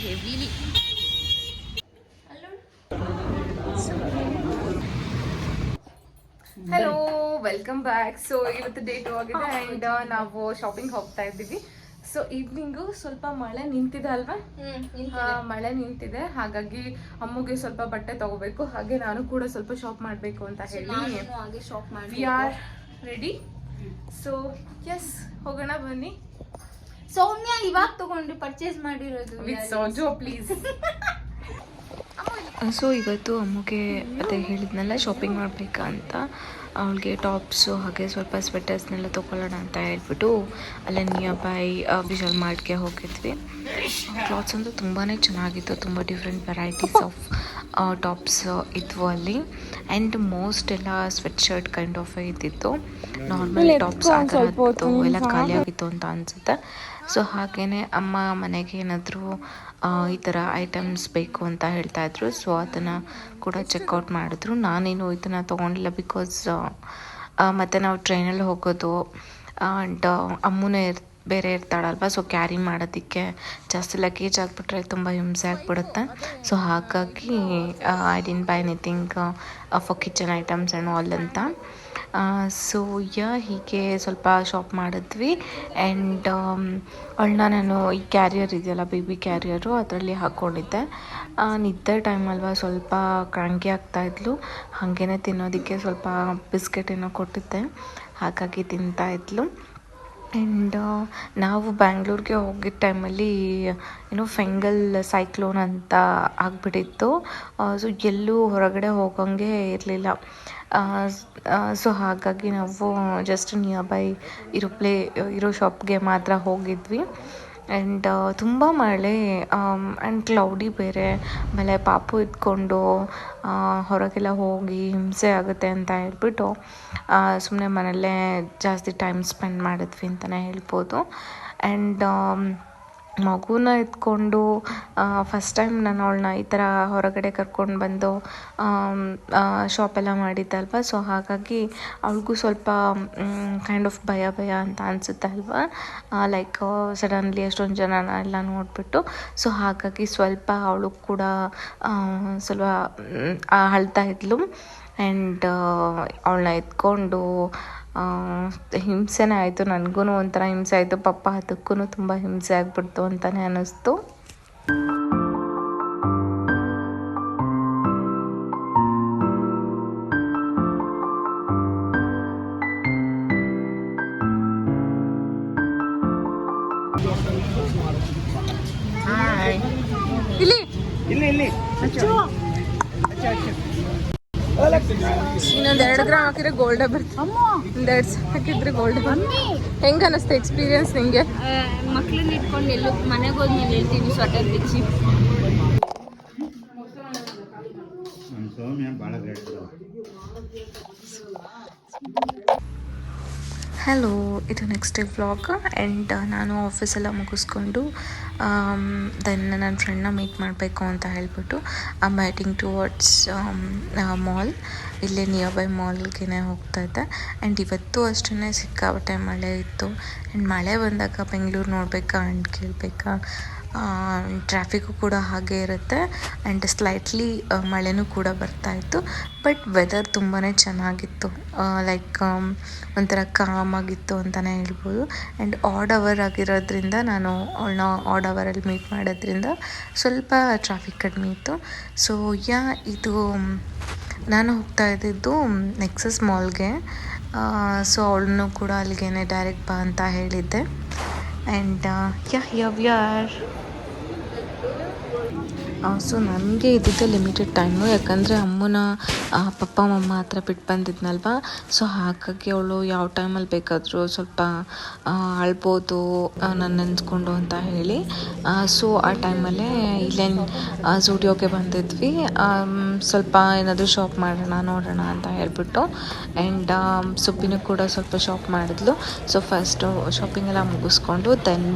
Heavily hello welcome back. So ಇವತ್ತು day 2 ಆಗಿದೆ and ನಾವು ಶಾಪಿಂಗ್ ಹೋಗ್ತಾ ಇದ್ದೀವಿ. ಸೊ ಈವ್ನಿಂಗು ಸ್ವಲ್ಪ ಮಳೆ ನಿಂತಿದೆ ಅಲ್ವಾ? ಮಳೆ ನಿಂತಿದೆ, ಹಾಗಾಗಿ ಅಮ್ಮಗೆ ಸ್ವಲ್ಪ ಬಟ್ಟೆ ತಗೋಬೇಕು, ಹಾಗೆ ನಾನು ಕೂಡ ಸ್ವಲ್ಪ ಶಾಪ್ ಮಾಡಬೇಕು ಅಂತ ಹೇಳಿ we are ready. So yes, ಹೋಗೋಣ ಬನ್ನಿ. ಸೌಮ್ಯ ಇವಾಗ ತಗೊಂಡು ಪರ್ಚೇಸ್ ಮಾಡಿರೋದು ವಿತ್ ಸೋಜೋ ಪ್ಲೀಸ್. ಸೊ ಇವತ್ತು ಅಮ್ಮಗೆ ಅದೇ ಹೇಳಿದ್ನಲ್ಲ ಶಾಪಿಂಗ್ ಮಾಡಬೇಕಂತ, ಅವಳಿಗೆ ಟಾಪ್ಸು ಹಾಗೆ ಸ್ವಲ್ಪ ಸ್ವೆಟರ್ಸ್ನೆಲ್ಲ ತೊಗೊಳ್ಳೋಣ ಅಂತ ಹೇಳ್ಬಿಟ್ಟು ಅಲ್ಲೇ ನಿಯರ್ ಬೈ ವಿಶಾಲ್ ಮಾರ್ಟ್ಗೆ ಹೋಗಿದ್ವಿ. ಕ್ಲಾತ್ಸ್ ಅಂತೂ ತುಂಬಾ ಚೆನ್ನಾಗಿತ್ತು, ತುಂಬ ಡಿಫ್ರೆಂಟ್ ವೆರೈಟೀಸ್ ಆಫ್ ಟಾಪ್ಸ್ ಇದ್ವು ಅಲ್ಲಿ. ಆ್ಯಂಡ್ ಮೋಸ್ಟ್ ಎಲ್ಲ ಸ್ವೆಟ್ ಶರ್ಟ್ ಕೈಂಡ್ ಆಫ್ ಇದ್ದಿತ್ತು. ನಾರ್ಮಲ್ ಟಾಪ್ಸ್ ಆ ಥರ ಇತ್ತು, ಎಲ್ಲ ಖಾಲಿಯಾಗಿತ್ತು ಅಂತ ಅನಿಸುತ್ತೆ. ಸೊ ಹಾಗೆಯೇ ಅಮ್ಮ ಮನೆಗೆ ಏನಾದರೂ ಈ ಥರ ಐಟಮ್ಸ್ ಬೇಕು ಅಂತ ಹೇಳ್ತಾಯಿದ್ರು. ಸೊ ಅದನ್ನು ಕೂಡ ಚೆಕ್ಔಟ್ ಮಾಡಿದ್ರು. ನಾನೇನು ಇದನ್ನು ತೊಗೊಂಡಿಲ್ಲ, ಬಿಕಾಸ್ ಮತ್ತು ನಾವು ಟ್ರೈನಲ್ಲಿ ಹೋಗೋದು ಆ್ಯಂಡ್ ಅಮ್ಮನೇ ಬೇರೆ ಇರ್ತಾಳಲ್ವ. ಸೊ ಕ್ಯಾರಿ ಮಾಡೋದಕ್ಕೆ ಜಾಸ್ತಿ ಲಗೇಜ್ ಆಗಿಬಿಟ್ರೆ ತುಂಬ ಹಿಂಸೆ ಆಗಿಬಿಡುತ್ತೆ. ಸೊ ಹಾಗಾಗಿ I didn't by anything for kitchen items and all ಅಂತ. ಸೊ ಹೀಗೆ ಸ್ವಲ್ಪ ಶಾಪ್ ಮಾಡಿದ್ವಿ. ಆ್ಯಂಡ್ ಅವಳನ್ನ ನಾನು ಈ ಕ್ಯಾರಿಯರ್ ಇದೆಯಲ್ಲ, ಬೇಬಿ ಕ್ಯಾರಿಯರು, ಅದರಲ್ಲಿ ಹಾಕ್ಕೊಂಡಿದ್ದೆ. ನಿದ್ದೆ ಟೈಮ್ ಅಲ್ವಾ, ಸ್ವಲ್ಪ ಕ್ರಾಂಕಿ ಆಗ್ತಾಯಿದ್ಲು. ಹಾಗೇ ತಿನ್ನೋದಕ್ಕೆ ಸ್ವಲ್ಪ ಬಿಸ್ಕೆಟ್ ಏನೋ ಕೊಟ್ಟಿದ್ದೆ, ಹಾಗಾಗಿ ತಿಂತಾಯಿದ್ಲು. ಆ್ಯಂಡ್ ನಾವು ಬ್ಯಾಂಗ್ಳೂರಿಗೆ ಹೋಗಿದ್ದ ಟೈಮಲ್ಲಿ ಏನೋ ಫೆಂಗಲ್ ಸೈಕ್ಲೋನ್ ಅಂತ ಆಗಿಬಿಟ್ಟಿತ್ತು. ಸೊ ಎಲ್ಲೂ ಹೊರಗಡೆ ಹೋಗೋಂಗೆ ಇರಲಿಲ್ಲ. ಸೊ ಹಾಗಾಗಿ ನಾವು ಜಸ್ಟ್ ನಿಯರ್ ಬೈ ಇರೋ ಶಾಪ್ಗೆ ಮಾತ್ರ ಹೋಗಿದ್ವಿ. ಆ್ಯಂಡ್ ತುಂಬ ಮಳೆ ಆ್ಯಂಡ್ ಕ್ಲೌಡಿ ಬೇರೆ, ಆಮೇಲೆ ಪಾಪು ಇದ್ಕೊಂಡು ಹೊರಗೆಲ್ಲ ಹೋಗಿ ಹಿಂಸೆ ಆಗುತ್ತೆ ಅಂತ ಹೇಳ್ಬಿಟ್ಟು ಸುಮ್ಮನೆ ಮನೆಯಲ್ಲೇ ಜಾಸ್ತಿ ಟೈಮ್ ಸ್ಪೆಂಡ್ ಮಾಡಿದ್ವಿ ಅಂತಲೇ ಹೇಳ್ಬೋದು. ಆ್ಯಂಡ್ ಮಗುನ ಎತ್ಕೊಂಡು ಫಸ್ಟ್ ಟೈಮ್ ನಾನು ಅವಳನ್ನ ಈ ಥರ ಹೊರಗಡೆ ಕರ್ಕೊಂಡು ಬಂದು ಶಾಪೆಲ್ಲ ಮಾಡಿದ್ದಲ್ವ. ಸೊ ಹಾಗಾಗಿ ಅವಳಿಗೂ ಸ್ವಲ್ಪ ಕೈಂಡ್ ಆಫ್ ಭಯ ಅಂತ ಅನಿಸುತ್ತೆ ಅಲ್ವಾ, ಲೈಕ್ ಸಡನ್ಲಿ ಅಷ್ಟೊಂದು ಜನನ ಎಲ್ಲ ನೋಡಿಬಿಟ್ಟು. ಸೊ ಹಾಗಾಗಿ ಸ್ವಲ್ಪ ಅವಳು ಕೂಡ ಸ್ವಲ್ಪ ಅಳ್ತಾ ಇದ್ಲು. ಆ್ಯಂಡ್ ಅವಳನ್ನ ಎತ್ಕೊಂಡು ಹಿಂಸೆನೇ ಆಯಿತು, ನನಗೂ ಒಂಥರ ಹಿಂಸೆ ಆಯಿತು, ಪಾಪ ಅದಕ್ಕೂ ತುಂಬ ಹಿಂಸೆ ಆಗಿಬಿಡ್ತು ಅಂತಲೇ ಅನ್ನಿಸ್ತು. ಇನ್ನೊಂದು 2 ಗ್ರಾಮ್ ಹಾಕಿದ್ರೆ ಗೋಲ್ಡೆ ಬರ್ತದೆ. 1 ಹಾಕಿದ್ರೆ ಗೋಲ್ಡ್. ಹೆಂಗೆ ಅನ್ನಿಸ್ತು ಎಕ್ಸ್ಪೀರಿಯನ್ಸ್ ನಿಮಗೆ? ಮಕ್ಳನ್ನ ಇಟ್ಕೊಂಡು ಎಲ್ಲೂ ಮನೆಗೆ ಹೋದ್ಮೇಲೆ ಹೇಳ್ತೀವಿ ಸ್ವೆಟರ್ ಬಿಚ್ಚಿ. ಹಲೋ, ಇದು ನೆಕ್ಸ್ಟ್ ಡೇ ವ್ಲಾಗ್. ಆ್ಯಂಡ್ ನಾನು ಆಫೀಸೆಲ್ಲ ಮುಗಿಸ್ಕೊಂಡು ದೆನ್ ನನ್ನ ಫ್ರೆಂಡ್ನ ಮೀಟ್ ಮಾಡಬೇಕು ಅಂತ ಹೇಳಿಬಿಟ್ಟು I am heading towards mall. ಇಲ್ಲೇ ನಿಯರ್ ಬೈ ಮಾಲ್ಗೆ ಹೋಗ್ತಾ ಇದ್ದೆ. ಆ್ಯಂಡ್ ಇವತ್ತು ಅಷ್ಟೇ ಸಿಕ್ಕಾಪಟ್ಟೆ ಮಳೆ ಇತ್ತು. ಆ್ಯಂಡ್ ಮಳೆ ಬಂದಾಗ ಬೆಂಗಳೂರು ನೋಡಬೇಕಾ ಆ್ಯಂಡ್ ಕೇಳಬೇಕಾ, ಟ್ರಾಫಿಕ್ಕು ಕೂಡ ಹಾಗೆ ಇರುತ್ತೆ. ಆ್ಯಂಡ್ ಸ್ಲೈಟ್ಲಿ ಮಳೆನೂ ಕೂಡ ಬರ್ತಾಯಿತ್ತು. ಬಟ್ ವೆದರ್ ತುಂಬಾ ಚೆನ್ನಾಗಿತ್ತು, ಲೈಕ್ ಒಂಥರ ಕಾಮ್ ಆಗಿತ್ತು ಅಂತಲೇ ಹೇಳ್ಬೋದು. ಆ್ಯಂಡ್ ಆಡ್ ಅವರ್ ಆಗಿರೋದ್ರಿಂದ ನಾನು ಅವಳನ್ನ ಆಡ್ ಅವರಲ್ಲಿ ಮೀಟ್ ಮಾಡೋದ್ರಿಂದ ಸ್ವಲ್ಪ ಟ್ರಾಫಿಕ್ ಕಡಿಮೆ ಇತ್ತು. ಸೊ ಇದು ನಾನು ಹೋಗ್ತಾ ಇದ್ದಿದ್ದು ನೆಕ್ಸಸ್ ಮಾಲ್ಗೆ. ಸೊ ಅವಳನ್ನು ಕೂಡ ಅಲ್ಲಿಗೆ ಡೈರೆಕ್ಟ್ ಬಾ ಅಂತ ಹೇಳಿದ್ದೆ. ಆ್ಯಂಡ್ ಯಾರ್ ಸೊ ನನಗೆ ಇದ್ದಿದ್ದೆ ಲಿಮಿಟೆಡ್ ಟೈಮು, ಯಾಕಂದರೆ ಅಮ್ಮನ ಪಪ್ಪ ಮಮ್ಮ ಹತ್ರ ಬಿಟ್ಟು ಬಂದಿದ್ನಲ್ವ. ಸೊ ಹಾಗಾಗಿ ಅವಳು ಯಾವ ಟೈಮಲ್ಲಿ ಬೇಕಾದರೂ ಸ್ವಲ್ಪ ಅಳ್ಬೋದು ನಾನು ನೆನೆಸ್ಕೊಂಡು ಅಂತ ಹೇಳಿ. ಸೊ ಆ ಟೈಮಲ್ಲೇ ಇಲ್ಲೇ ಝೂಡಿಯೋಗೆ ಬಂದಿದ್ವಿ, ಸ್ವಲ್ಪ ಏನಾದರೂ ಶಾಪ್ ಮಾಡೋಣ ನೋಡೋಣ ಅಂತ ಹೇಳ್ಬಿಟ್ಟು. ಆ್ಯಂಡ್ ಸುಬ್ಬಿನೂ ಕೂಡ ಸ್ವಲ್ಪ ಶಾಪ್ ಮಾಡಿದ್ಲು. ಸೊ ಫಸ್ಟು ಶಾಪಿಂಗೆಲ್ಲ ಮುಗಿಸ್ಕೊಂಡು ದೆನ್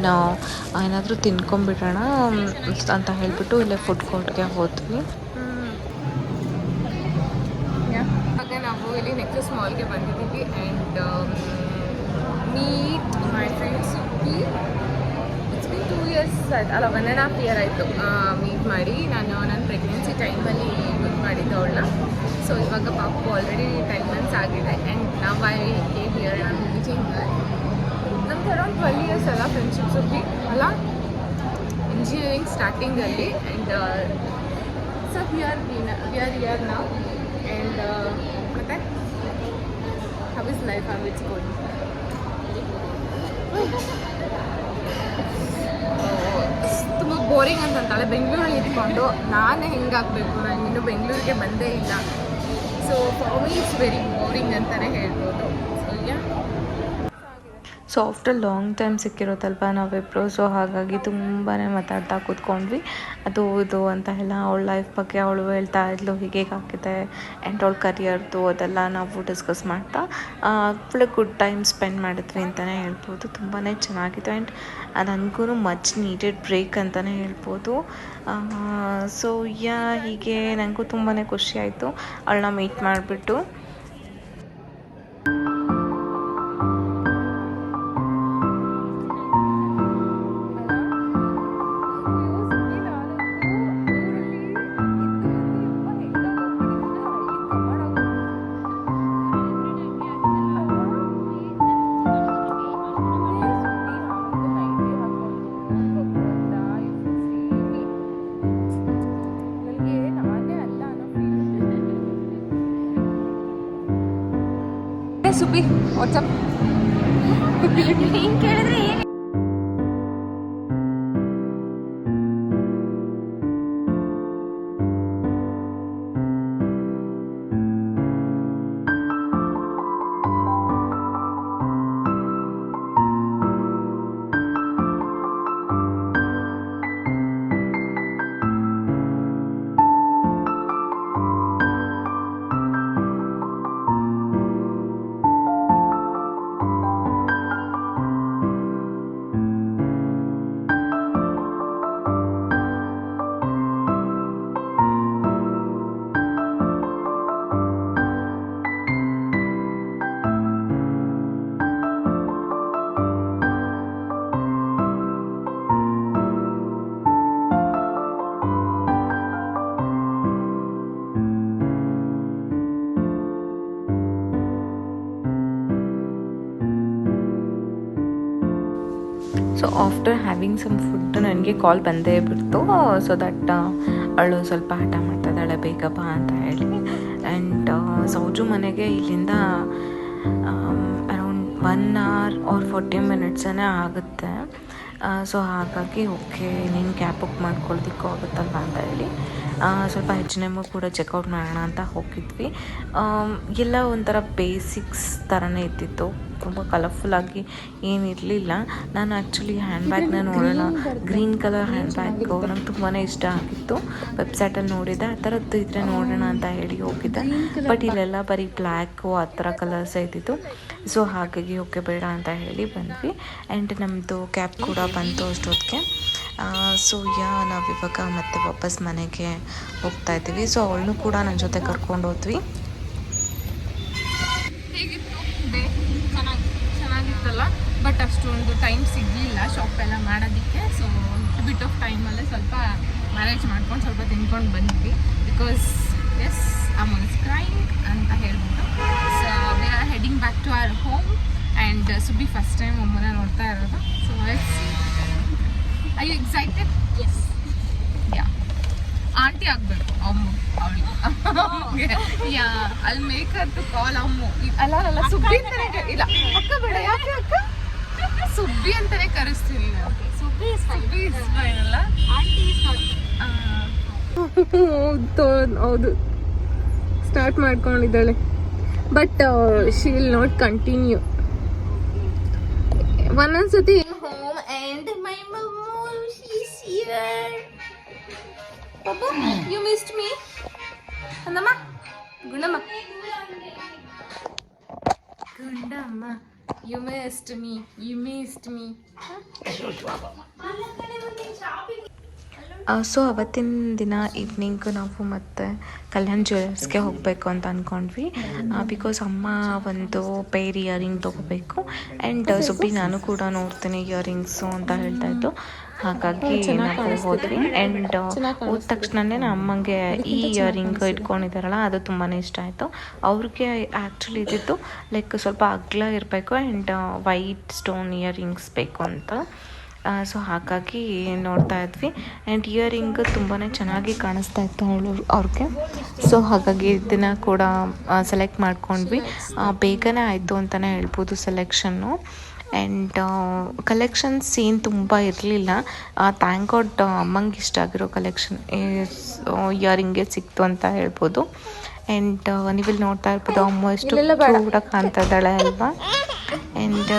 ಏನಾದರೂ ತಿನ್ಕೊಂಬಿಡೋಣ ಅಂತ ಹೇಳ್ಬಿಟ್ಟು ಇಲ್ಲೇ ಫುಡ್ ಕೋರ್ಟ್ಗೆ ಹೋದ್ವಿ. ಹಾಗೆ ನಾವು ಇಲ್ಲಿ ನೆಕ್ಸಸ್ ಮಾಲ್ಗೆ ಬಂದಿದ್ದೀವಿ. And meet my friends Subbi years ಅಲ್ಲ 1.5 ಇಯರ್ ಆಯಿತು ಮೀಟ್ ಮಾಡಿ. ನಾನು ನನ್ನ ಪ್ರೆಗ್ನೆನ್ಸಿ ಟೈಮಲ್ಲಿ ಮೀಟ್ ಮಾಡಿದ್ದೆ ಅವಳನ್ನ. ಸೊ ಇವಾಗ ಪಾಪು ಆಲ್ರೆಡಿ 10 ಮಂತ್ಸ್ ಆಗಿದೆ. ಆ್ಯಂಡ್ ನಾವು ಐ ಕೇಮ್ ಹಿಯರ್ ನಾನು ಮೀಟಿಂಗ್. ನಮ್ದು ಅರೌಂಡ್ 12 ಇಯರ್ಸ್ ಅಲ್ಲ ಫ್ರೆಂಡ್ಶಿಪ್ಸ್ ಅಲ್ಲ, ಇಂಜಿನಿಯರಿಂಗ್ ಸ್ಟಾರ್ಟಿಂಗಲ್ಲಿ. And so we are here ನಾವು. ಆ್ಯಂಡ್ ಮತ್ತೆ how is life, how it's going? ತುಂಬ ಬೋರಿಂಗ್ ಅಂತಂತಾಳೆ ಬೆಂಗಳೂರಲ್ಲಿ ಇದ್ಕೊಂಡು. ನಾನೇ ಹೆಂಗಾಗಬೇಕು, ನಾನು ಇನ್ನೂ ಬೆಂಗಳೂರಿಗೆ ಬಂದೇ ಇಲ್ಲ. So for me it's very boring ಅಂತಲೇ ಹೇಳ್ಬೋದು. So yeah, so after long time ಸಿಕ್ಕಿರೋದಲ್ವ ನಾವಿಬ್ಬರು. ಸೊ ಹಾಗಾಗಿ ತುಂಬಾ ಮಾತಾಡ್ತಾ ಕೂತ್ಕೊಂಡ್ವಿ, ಅದು ಇದು ಅಂತ ಎಲ್ಲ. ಅವಳ ಲೈಫ್ ಬಗ್ಗೆ ಅವಳು ಹೇಳ್ತಾ ಇದ್ಲು, ಹೀಗೇಗಾಗಿದೆ ಆ್ಯಂಡ್ ಅವಳ ಕರಿಯರ್ದು ಅದೆಲ್ಲ ನಾವು ಡಿಸ್ಕಸ್ ಮಾಡ್ತಾ ಫುಲ್ ಗುಡ್ ಟೈಮ್ ಸ್ಪೆಂಡ್ ಮಾಡಿದ್ವಿ ಅಂತಲೇ ಹೇಳ್ಬೋದು. ತುಂಬಾ ಚೆನ್ನಾಗಿತ್ತು ಆ್ಯಂಡ್ ಅದು ನನಗೂ ಮಚ್ ನೀಡೆಡ್ ಬ್ರೇಕ್ ಅಂತಲೇ ಹೇಳ್ಬೋದು. ಸೊ ಯಾ, ಹೀಗೆ ನನಗೂ ತುಂಬಾ ಖುಷಿ ಆಯಿತು ಅವಳನ್ನ ಮೀಟ್ ಮಾಡಿಬಿಟ್ಟು. ಸುಬ್ಬಿ ವಾಟ್ಸಪ್ ಹಿಂಗೆ ಕೇಳಿದ್ರೆ ಏನು? So after having some food ನನಗೆ ಕಾಲ್ ಬಂದೇ ಬಿಡ್ತು. ಸೊ ದಟ್ ಅವಳು ಸ್ವಲ್ಪ ಹಠ ಮಾಡ್ತಾಯಿದ್ದಾಳೆ, ಬೇಗ ಬಾ ಅಂತ ಹೇಳಿ. ಆ್ಯಂಡ್ ಸೌಜು ಮನೆಗೆ ಇಲ್ಲಿಂದ ಅರೌಂಡ್ 1 hour ಆರ್ 40 minutes ಆಗುತ್ತೆ. ಸೊ ಹಾಗಾಗಿ ಓಕೆ, ನೀನು ಕ್ಯಾಬ್ ಬುಕ್ ಮಾಡ್ಕೊಳ್ದಿಕ್ಕೂ ಆಗುತ್ತಲ್ವ ಅಂತ ಹೇಳಿ ಸ್ವಲ್ಪ H&M ಕೂಡ ಚೆಕ್ಔಟ್ ಮಾಡೋಣ ಅಂತ ಹೋಗಿದ್ವಿ. ಎಲ್ಲ ಒಂಥರ ಬೇಸಿಕ್ಸ್ ಥರನೇ ಇದ್ದಿತ್ತು, ತುಂಬ ಕಲರ್ಫುಲ್ಲಾಗಿ ಏನಿರಲಿಲ್ಲ. ನಾನು ಆ್ಯಕ್ಚುಲಿ ಹ್ಯಾಂಡ್ ಬ್ಯಾಗ್ನ ನೋಡೋಣ, ಗ್ರೀನ್ ಕಲರ್ ಹ್ಯಾಂಡ್ ಬ್ಯಾಗು ನಂಗೆ ತುಂಬಾ ಇಷ್ಟ ಆಗಿತ್ತು. ವೆಬ್ಸೈಟಲ್ಲಿ ನೋಡಿದ್ದೆ, ಆ ಥರದ್ದು ಇದ್ದರೆ ನೋಡೋಣ ಅಂತ ಹೇಳಿ ಹೋಗಿದ್ದೆ. ಬಟ್ ಇಲ್ಲೆಲ್ಲ ಬರೀ ಬ್ಲ್ಯಾಕು ಆ ಥರ ಕಲರ್ಸೇ ಇದ್ದಿತ್ತು. ಸೊ ಹಾಗಾಗಿ ಓಕೆ ಬೇಡ ಅಂತ ಹೇಳಿ ಬಂದ್ವಿ. ಆ್ಯಂಡ್ ನಮ್ಮದು ಕ್ಯಾಬ್ ಕೂಡ ಬಂತು ಅಷ್ಟೊತ್ತಿಗೆ. ಸೊ ನಾವಿವಾಗ ಮತ್ತೆ ವಾಪಸ್ ಮನೆಗೆ ಹೋಗ್ತಾ ಇದ್ದೀವಿ. ಸೊ ಅವಳನ್ನು ಕೂಡ ನನ್ನ ಜೊತೆ ಕರ್ಕೊಂಡು ಹೋದ್ವಿ. ಹೇಗಿತ್ತು ಡೇ? ಚೆನ್ನಾಗಿತ್ತಲ್ಲ, ಬಟ್ ಅಷ್ಟೊಂದು ಟೈಮ್ ಸಿಗಲಿಲ್ಲ ಶಾಪೆಲ್ಲ ಮಾಡೋದಕ್ಕೆ. ಸೊ ಬಿಟ್ ಆಫ್ ಟೈಮಲ್ಲೇ ಸ್ವಲ್ಪ ಮ್ಯಾನೇಜ್ ಮಾಡ್ಕೊಂಡು ಸ್ವಲ್ಪ ತಿನ್ಕೊಂಡು ಬಂದ್ವಿ. ಬಿಕಾಸ್ ಎಸ್ ಅಮ್ಮ ಇಸ್ ಕ್ರೈಂಗ್ ಅಂತ ಹೇಳ್ಬಿಟ್ಟು. So we are heading back to our home. And Subbi first time ಅಮ್ಮನ ನೋಡ್ತಾ ಇರೋದು. So let's see. I you excited? Yes. Yeah, aunty ಆಗಬೇಕು ಅಮ್ಮು ಅವಳಿಗೆ. ಯಾ, ಅಲ್ಲಿ ಮೇಕರ್ ಟು ಕಾಲ್ ಅಮ್ಮು. ಅಲ್ಲ ಸುಬ್ಬಿ ಅಂತಾನೆ ಇಲ್ಲ, ಅಕ್ಕ ಬೇಡ. ಯಾಕೆ ಅಕ್ಕ? ಸುಬ್ಬಿ ಅಂತಾನೆ ಕರೆಸ್ತೀನಿ ನಾನು. Subbi is fine. Subbi is fine ಅಲ್ಲ, ಆಂಟಿ ಇಸ್ ನಾಟ್. ಹೌದು, ಸ್ಟಾರ್ಟ್ ಮಾಡ್ಕೊಂಡಿದ್ದಾಳೆ. But she will not continue. ಒಂದೊಂದ್ಸತಿ home and my mum she's here. Papa, you missed me. Andamma, Gundamma. Gundamma, you missed me. You missed me. So ಅವತ್ತಿನ ದಿನ evening ನಾವು ಮತ್ತೆ ಕಲ್ಯಾಣ್ ಜ್ಯುವೆಲರ್ಸ್ಗೆ ಹೋಗಬೇಕು ಅಂತ ಅಂದ್ಕೊಂಡ್ವಿ. ಬಿಕಾಸ್ ಅಮ್ಮ ಒಂದು ಪೇರ್ ಇಯರಿಂಗ್ ತೊಗೋಬೇಕು. ಆ್ಯಂಡ್ ಸುಬ್ಬಿ ನಾನು ಕೂಡ ನೋಡ್ತೀನಿ ಇಯರಿಂಗ್ಸು ಅಂತ ಹೇಳ್ತಾಯಿದ್ದು. ಹಾಗಾಗಿ ನಾವು ಹೋದ್ವಿ. ಆ್ಯಂಡ್ ಹೋದ ತಕ್ಷಣನೇ ನಮ್ಮ ಅಮ್ಮಂಗೆ ಈ ಇಯರಿಂಗ್ ಇಟ್ಕೊಂಡಿದ್ದಾರಲ್ಲ ಅದು ತುಂಬಾ ಇಷ್ಟ ಆಯಿತು. ಅವ್ರಿಗೆ ಆ್ಯಕ್ಚುಲಿ ಇದ್ದಿದ್ದು ಲೈಕ್ ಸ್ವಲ್ಪ ಅಗಲ ಇರಬೇಕು ಆ್ಯಂಡ್ ವೈಟ್ ಸ್ಟೋನ್ ಇಯರಿಂಗ್ಸ್ ಬೇಕು ಅಂತ. ಸೊ ಹಾಗಾಗಿ ನೋಡ್ತಾ ಇದ್ವಿ. ಆ್ಯಂಡ್ ಇಯರಿಂಗ್ ತುಂಬಾ ಚೆನ್ನಾಗಿ ಕಾಣಿಸ್ತಾ ಇತ್ತು ಅವ್ರಿಗೆ. ಸೊ ಹಾಗಾಗಿ ಇದನ್ನು ಕೂಡ ಸೆಲೆಕ್ಟ್ ಮಾಡ್ಕೊಂಡ್ವಿ. ಬೇಗನೆ ಆಯಿತು ಅಂತಲೇ ಹೇಳ್ಬೋದು ಸೆಲೆಕ್ಷನ್ನು. ಆ್ಯಂಡ್ ಕಲೆಕ್ಷನ್ಸ್ ಏನು ತುಂಬ ಇರಲಿಲ್ಲ. ಥ್ಯಾಂಕ್ ಗಾಡ್ ಅಮ್ಮಂಗೆ ಇಷ್ಟ ಆಗಿರೋ ಕಲೆಕ್ಷನ್ ಇಯರಿಂಗ್ಗೆ ಸಿಕ್ತು ಅಂತ ಹೇಳ್ಬೋದು. ಆ್ಯಂಡ್ ನೀವಿಲ್ಲಿ ನೋಡ್ತಾ ಇರ್ಬೋದು ಅಮ್ಮ ಎಷ್ಟು ಕೂಡ ಕಾಣ್ತಾ ಇದ್ದಾಳೆ ಅಲ್ವಾ. ಆ್ಯಂಡ್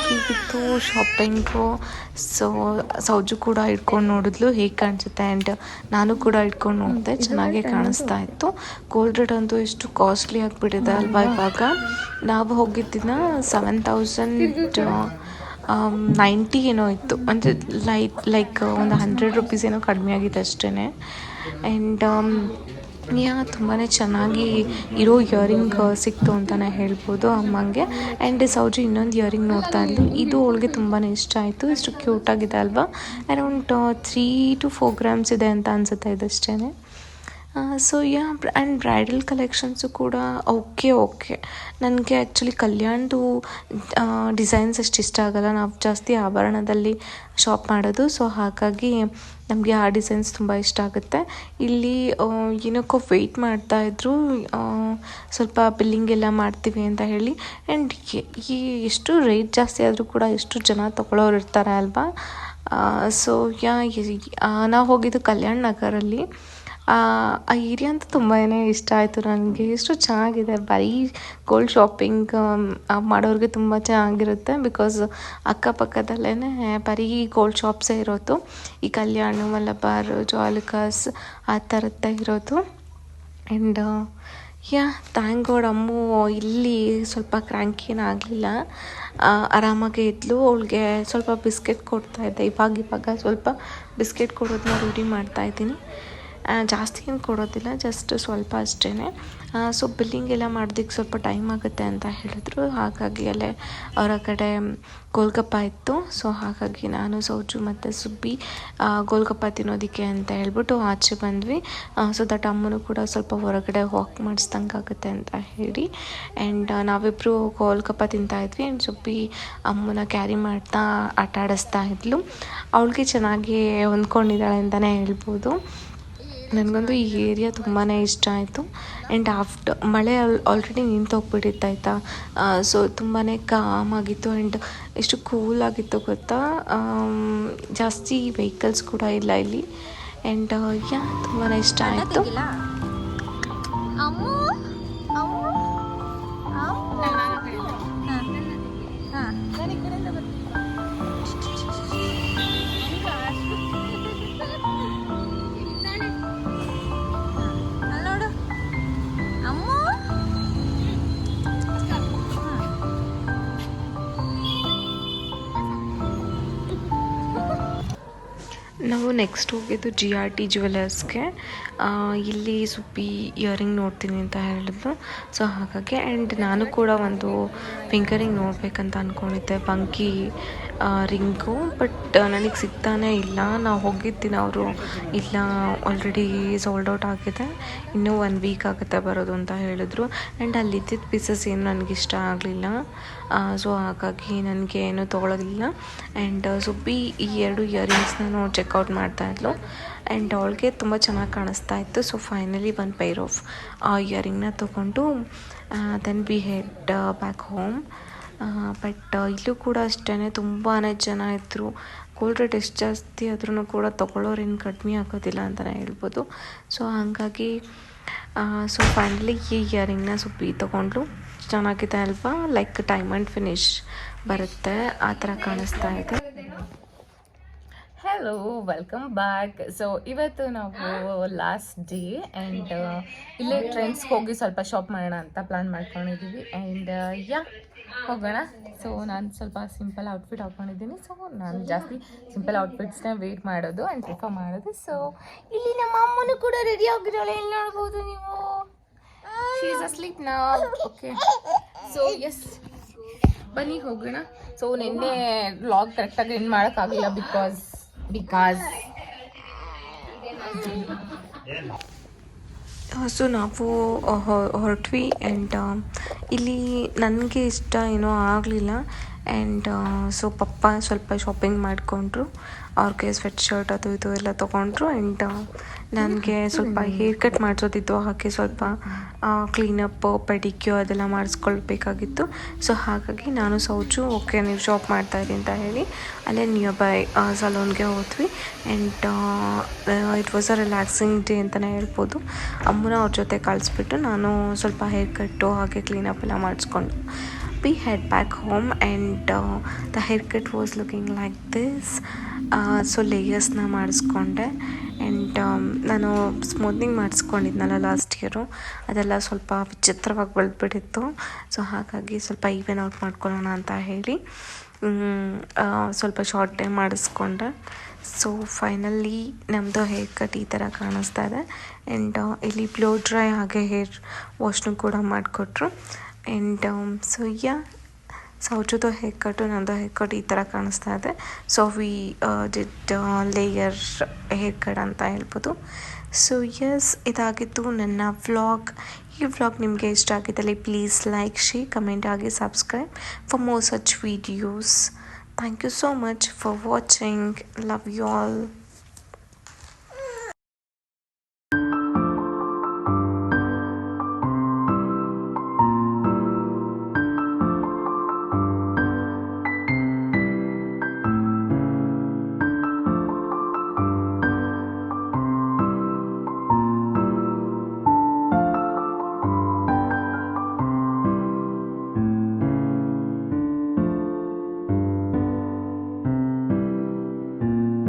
ಹೀಗಿತ್ತು ಶಾಪಿಂಗು. ಸೊ ಸೌಜು ಕೂಡ ಇಟ್ಕೊಂಡು ನೋಡಿದ್ಲು ಹೇಗೆ ಕಾಣಿಸುತ್ತೆ. ಆ್ಯಂಡ್ ನಾನು ಕೂಡ ಇಟ್ಕೊಂಡು ನೋಡಿದೆ, ಚೆನ್ನಾಗೇ ಕಾಣಿಸ್ತಾ ಇತ್ತು. ಗೋಲ್ಡ್ ರೇಟ್ ಅಂತೂ ಎಷ್ಟು ಕಾಸ್ಟ್ಲಿ ಆಗಿಬಿಟ್ಟಿದೆ ಅಲ್ವಾ ಇವಾಗ. ನಾವು ಹೋಗಿದ್ದಿನ 7,090 ಏನೋ ಇತ್ತು, ಅಂದರೆ ಲೈಕ್ ಒಂದು 100 ರುಪೀಸ್ ಏನೋ ಕಡಿಮೆ ಆಗಿದೆ ಅಷ್ಟೇ. ಆ್ಯಂಡ್ ತುಂಬಾ ಚೆನ್ನಾಗಿ ಇರೋ ಇಯರಿಂಗ್ ಸಿಕ್ತು ಅಂತಲೇ ಹೇಳ್ಬೋದು ಅಮ್ಮಂಗೆ. ಆ್ಯಂಡ್ ಸೌಜು ಇನ್ನೊಂದು ಇಯರಿಂಗ್ ನೋಡ್ತಾ ಇದ್ಲು, ಇದು ಅವಳಿಗೆ ತುಂಬಾ ಇಷ್ಟ ಆಯಿತು. ಇಷ್ಟು ಕ್ಯೂಟಾಗಿದೆ ಅಲ್ವಾ. ಅರೌಂಡ್ 3 to 4 grams ಇದೆ ಅಂತ ಅನಿಸುತ್ತೆ ಇದಷ್ಟೇ. ಸೊ ಆ್ಯಂಡ್ ಬ್ರೈಡಲ್ ಕಲೆಕ್ಷನ್ಸು ಕೂಡ ಓಕೆ. ನನಗೆ ಆ್ಯಕ್ಚುಲಿ ಕಲ್ಯಾಣ್ದು ಡಿಸೈನ್ಸ್ ಅಷ್ಟು ಇಷ್ಟ ಆಗೋಲ್ಲ. ನಾವು ಜಾಸ್ತಿ ಆಭರಣದಲ್ಲಿ ಶಾಪ್ ಮಾಡೋದು. ಸೊ ಹಾಗಾಗಿ ನಮಗೆ ಆ ಡಿಸೈನ್ಸ್ ತುಂಬ ಇಷ್ಟ ಆಗುತ್ತೆ. ಇಲ್ಲಿ ಏನಕ್ಕೋ ವೆಯ್ಟ್ ಮಾಡ್ತಾಯಿದ್ರು, ಸ್ವಲ್ಪ ಬಿಲ್ಲಿಂಗ್ ಎಲ್ಲ ಮಾಡ್ತೀವಿ ಅಂತ ಹೇಳಿ. ಆ್ಯಂಡ್ ಈ ಎಷ್ಟು ರೇಟ್ ಜಾಸ್ತಿ ಆದರೂ ಕೂಡ ಎಷ್ಟು ಜನ ತೊಗೊಳ್ಳೋರು ಇರ್ತಾರೆ ಅಲ್ವಾ. ಸೊ ನಾವು ಹೋಗಿದ್ದು ಕಲ್ಯಾಣ್ ನಗರಲ್ಲಿ. ಆ ಏರಿಯಾ ಅಂತ ತುಂಬಾ ಇಷ್ಟ ಆಯಿತು ನನಗೆ. ಎಷ್ಟು ಚೆನ್ನಾಗಿದೆ. ಬರೀ ಗೋಲ್ಡ್ ಶಾಪಿಂಗ್ ಮಾಡೋರಿಗೆ ತುಂಬ ಚೆನ್ನಾಗಿರುತ್ತೆ. ಬಿಕಾಸ್ ಅಕ್ಕಪಕ್ಕದಲ್ಲೇ ಬರೀ ಗೋಲ್ಡ್ ಶಾಪ್ಸೇ ಇರೋದು. ಈ ಕಲ್ಯಾಣ, ಮಲಬಾರ್, ಜ್ವಾಲಕಾಸ್ ಆ ಥರದ್ದೇ ಇರೋದು. ಆ್ಯಂಡ್ ಥ್ಯಾಂಕ್ ಗಾಡ್ ಅಮ್ಮು ಇಲ್ಲಿ ಸ್ವಲ್ಪ ಕ್ರ್ಯಾಂಕಿ ಏನಾಗಲಿಲ್ಲ, ಆರಾಮಾಗೇ ಇದ್ಲು. ಅವಳಿಗೆ ಸ್ವಲ್ಪ ಬಿಸ್ಕೆಟ್ ಕೊಡ್ತಾಯಿದ್ದೆ. ಇವಾಗ ಸ್ವಲ್ಪ ಬಿಸ್ಕೆಟ್ ಕೊಡೋದನ್ನ ರೂಢಿ ಮಾಡ್ತಾಯಿದ್ದೀನಿ. ಜಾಸ್ತಿ ಏನು ಕೊಡೋದಿಲ್ಲ, ಜಸ್ಟ್ ಸ್ವಲ್ಪ ಅಷ್ಟೇ. ಸೊ ಬಿಲ್ಲಿಂಗ್ ಎಲ್ಲ ಮಾಡೋದಕ್ಕೆ ಸ್ವಲ್ಪ ಟೈಮ್ ಆಗುತ್ತೆ ಅಂತ ಹೇಳಿದ್ರು. ಹಾಗಾಗಿ ಅಲ್ಲೇ ಹೊರಗಡೆ ಗೋಲ್ಗಪ್ಪ ಇತ್ತು. ಸೊ ಹಾಗಾಗಿ ನಾನು ಸೌಜು ಮತ್ತು ಸುಬ್ಬಿ ಗೋಲ್ಗಪ್ಪ ತಿನ್ನೋದಕ್ಕೆ ಅಂತ ಹೇಳ್ಬಿಟ್ಟು ಆಚೆ ಬಂದ್ವಿ. ಸೊ ದಟ್ ಅಮ್ಮನೂ ಕೂಡ ಸ್ವಲ್ಪ ಹೊರಗಡೆ ವಾಕ್ ಮಾಡಿಸ್ದಂಗೆ ಆಗುತ್ತೆ ಅಂತ ಹೇಳಿ. ಆ್ಯಂಡ್ ನಾವಿಬ್ಬರು ಗೋಲ್ಗಪ್ಪ ತಿಂತಾಯಿದ್ವಿ. ಆ್ಯಂಡ್ ಸುಬ್ಬಿ ಅಮ್ಮನ ಕ್ಯಾರಿ ಮಾಡ್ತಾ ಆಟ ಆಡಿಸ್ತಾ ಇದ್ಲು. ಅವಳಿಗೆ ಚೆನ್ನಾಗಿ ಹೊಂದ್ಕೊಂಡಿದ್ದಾಳೆ ಅಂತಲೇ ಹೇಳ್ಬೋದು. ನನಗಂತೂ ಈ ಏರಿಯಾ ತುಂಬಾ ಇಷ್ಟ ಆಯಿತು. ಆ್ಯಂಡ್ ಮಳೆ ಆಲ್ರೆಡಿ ನಿಂತೋಗ್ಬಿಟ್ಟಿತ್ತು ಆಯಿತಾ. ಸೊ ತುಂಬಾ ಕಾಮಾಗಿತ್ತು. ಆ್ಯಂಡ್ ಎಷ್ಟು ಕೂಲಾಗಿತ್ತು ಗೊತ್ತಾ. ಜಾಸ್ತಿ ವೆಹಿಕಲ್ಸ್ ಕೂಡ ಇಲ್ಲ ಇಲ್ಲಿ. ಆ್ಯಂಡ್ ತುಂಬಾ ಇಷ್ಟ ಆಯಿತು. ನಾವು ನೆಕ್ಸ್ಟ್ ಹೋಗಿದ್ದು GRT ಜ್ಯುವೆಲರ್ಸ್ಗೆ. ಇಲ್ಲಿ ಸುಬ್ಬಿ ಇಯರಿಂಗ್ ನೋಡ್ತೀನಿ ಅಂತ ಹೇಳಿದ್ರು. ಸೊ ಹಾಗಾಗಿ ಆ್ಯಂಡ್ ನಾನು ಕೂಡ ಒಂದು ಫಿಂಗರಿಂಗ್ ನೋಡಬೇಕಂತ ಅಂದ್ಕೊಂಡಿದ್ದೆ, ಬಂಕಿ ರಿಂಗು. ಬಟ್ ನನಗೆ ಸಿಗ್ತಾನೇ ಇಲ್ಲ. ನಾವು ಹೋಗಿದ್ದೀನಿ, ಅವರು ಇಲ್ಲ ಆಲ್ರೆಡಿ ಸೋಲ್ಡ್ ಔಟ್ ಆಗಿದೆ, ಇನ್ನೂ 1 ವೀಕ್ ಆಗುತ್ತೆ ಬರೋದು ಅಂತ ಹೇಳಿದ್ರು. ಆ್ಯಂಡ್ ಅಲ್ಲಿದ್ದಿದ್ದ ಪೀಸಸ್ ಏನು ನನಗಿಷ್ಟ ಆಗಲಿಲ್ಲ. ಸೊ ಹಾಗಾಗಿ ನನಗೆ ಏನೂ ತೊಗೊಳೋದಿಲ್ಲ. ಆ್ಯಂಡ್ ಸುಬ್ಬಿ ಈ 2 ಇಯರಿಂಗ್ಸ್ನ ನೋಡಿ ಚೆಕ್ಔಟ್ ಮಾಡ್ತಾಯಿದ್ಲು. ಆ್ಯಂಡ್ ಅವಳಿಗೆ ತುಂಬ ಚೆನ್ನಾಗಿ ಕಾಣಿಸ್ತಾ ಇತ್ತು. ಸೊ ಫೈನಲಿ 1 ಪೈರ್ ಆಫ್ ಇಯರಿಂಗ್ನ ತೊಗೊಂಡು then we head back home. But ಇಲ್ಲೂ ಕೂಡ ಅಷ್ಟೇ ತುಂಬಾ ಜನ ಇದ್ದರು. ಗೋಲ್ಡ್ ರೇಟ್ ಎಷ್ಟು ಜಾಸ್ತಿ ಆದ್ರೂ ಕೂಡ ತೊಗೊಳ್ಳೋರೇನು ಕಡಿಮೆ ಆಗೋದಿಲ್ಲ ಅಂತಲೇ ಹೇಳ್ಬೋದು. ಸೊ ಹಾಗಾಗಿ ಸೊ ಫೈನಲಿ ಈ ಇಯರಿಂಗ್ನ ಸುಬ್ಬಿ ತೊಗೊಂಡ್ಲು. ಚೆನ್ನಾಗಿದೆ ಅಲ್ವಾ, ಲೈಕ್ ಡೈಮಂಡ್ ಫಿನಿಶ್ ಬರುತ್ತೆ ಆ ಥರ ಕಾಣಿಸ್ತಾ ಇದೆ. Hello, welcome back. ಸೊ ಇವತ್ತು ನಾವು ಲಾಸ್ಟ್ ಡೇ ಆ್ಯಂಡ್ ಇಲ್ಲೇ ಟ್ರೆಂಡ್ಸ್ಗೆ ಹೋಗಿ ಸ್ವಲ್ಪ ಶಾಪ್ ಮಾಡೋಣ ಅಂತ ಪ್ಲ್ಯಾನ್ ಮಾಡ್ಕೊಂಡಿದ್ದೀವಿ. ಆ್ಯಂಡ್ ಹೋಗೋಣ. ಸೊ ನಾನು ಸ್ವಲ್ಪ ಸಿಂಪಲ್ ಔಟ್ಫಿಟ್ ಹಾಕ್ಕೊಂಡಿದ್ದೀನಿ. ಸೊ ನಾನು ಜಾಸ್ತಿ ಸಿಂಪಲ್ ಔಟ್ಫಿಟ್ಸ್ನ ವೇರ್ ಮಾಡೋದು ಆ್ಯಂಡ್ ಪ್ರಿಫರ್ ಮಾಡೋದು. ಸೊ ಇಲ್ಲಿ ನಮ್ಮ ಅಮ್ಮನೂ ಕೂಡ ರೆಡಿ ಆಗಿರೋಳೆ, ಎಲ್ಲಿ ನೋಡ್ಬೋದು ನೀವು. She is asleep now. Okay, so yes ಬನ್ನಿ ಹೋಗೋಣ. ಸೊ ನಿನ್ನೆ ವ್ಲಾಗ್ ಕರೆಕ್ಟಾಗಿ ಎಂಡ್ ಮಾಡೋಕ್ಕಾಗಿಲ್ಲ ಬಿಕಾಸ್ ಬಿಕಾಸ್ ಸೊ ನಾವು ಹೊರಟ್ವಿ ಆ್ಯಂಡ್ ಇಲ್ಲಿ ನನಗೆ ಇಷ್ಟ ಏನೋ ಆಗಲಿಲ್ಲ ಆ್ಯಂಡ್ ಸೊ ಪಪ್ಪ ಸ್ವಲ್ಪ ಶಾಪಿಂಗ್ ಮಾಡಿಕೊಂಡ್ರು. ಅವ್ರಿಗೆ ಸ್ವೆಟ್ ಶರ್ಟ್ ಅದು ಇದು ಎಲ್ಲ ತೊಗೊಂಡ್ರು ಆ್ಯಂಡ್ ನನಗೆ ಸ್ವಲ್ಪ ಹೇರ್ ಕಟ್ ಮಾಡಿಸೋದಿತ್ತು, ಹಾಗೆ ಸ್ವಲ್ಪ ಕ್ಲೀನಪ್ ಪೆಡಿಕ್ಯೂ ಅದೆಲ್ಲ ಮಾಡಿಸ್ಕೊಳ್ಬೇಕಾಗಿತ್ತು. ಸೊ ಹಾಗಾಗಿ ನಾನು ಸೌಜು ಓಕೆ ನೀವು ಶಾಪ್ ಮಾಡ್ತಾಯಿರಿ ಅಂತ ಹೇಳಿ ಅಲ್ಲೇ ನಿಯರ್ ಬೈ ಸಲೂನ್ಗೆ ಹೋದ್ವಿ and it was a relaxing day ಅಂತಲೇ ಹೇಳ್ಬೋದು. ಅಮ್ಮನ ಅವ್ರ ಜೊತೆ ಕಳಿಸ್ಬಿಟ್ಟು ನಾನು ಸ್ವಲ್ಪ ಹೇರ್ ಕಟ್ಟು ಹಾಗೆ ಕ್ಲೀನಪ್ ಎಲ್ಲ ಮಾಡಿಸ್ಕೊಂಡು we head back home and the haircut was looking like this. So ಲೇಯರ್ಸ್ನ ಮಾಡಿಸ್ಕೊಂಡೆ ಆ್ಯಂಡ್ ನಾನು ಸ್ಮೂತ್ನಿಂಗ್ ಮಾಡಿಸ್ಕೊಂಡಿದ್ನಲ್ಲ ಲಾಸ್ಟ್ ಇಯರು, ಅದೆಲ್ಲ ಸ್ವಲ್ಪ ವಿಚಿತ್ರವಾಗಿ ಬೆಳೆದ್ಬಿಟ್ಟಿತ್ತು. ಸೊ ಹಾಗಾಗಿ ಸ್ವಲ್ಪ ಈವೆನ್ ಔಟ್ ಮಾಡ್ಕೊಳ್ಳೋಣ ಅಂತ ಹೇಳಿ ಸ್ವಲ್ಪ ಶಾರ್ಟ್ ಟೈಮ್ ಮಾಡಿಸ್ಕೊಂಡೆ. ಸೊ ಫೈನಲಿ ನಮ್ಮದು ಹೇರ್ ಕಟ್ ಈ ಥರ ಕಾಣಿಸ್ತಾ ಇದೆ ಆ್ಯಂಡ್ ಇಲ್ಲಿ ಬ್ಲೋ ಡ್ರೈ ಹಾಗೆ ಹೇರ್ ವಾಶ್ನು ಕೂಡ ಮಾಡಿಕೊಟ್ರು ಆ್ಯಂಡ್ ಸೊ ಸೌಜುದು ಹೇರ್ ಕಟ್ಟು ನನ್ನದು ಹೇರ್ ಕಟ್ ಈ ಥರ ಕಾಣಿಸ್ತಾ ಇದೆ. So we did layer hair cut ಅಂತ ಹೇಳ್ಬೋದು. ಸೊ ಇದಾಗಿತ್ತು ನನ್ನ ವ್ಲಾಗ್. ಈ ವ್ಲಾಗ್ ನಿಮಗೆ ಇಷ್ಟ ಆಗಿದ್ದಲ್ಲಿ ಪ್ಲೀಸ್ ಲೈಕ್, ಶೇರ್, ಕಮೆಂಟ್ ಆಗಿ subscribe for more such videos. Thank you so much for watching. Love you all.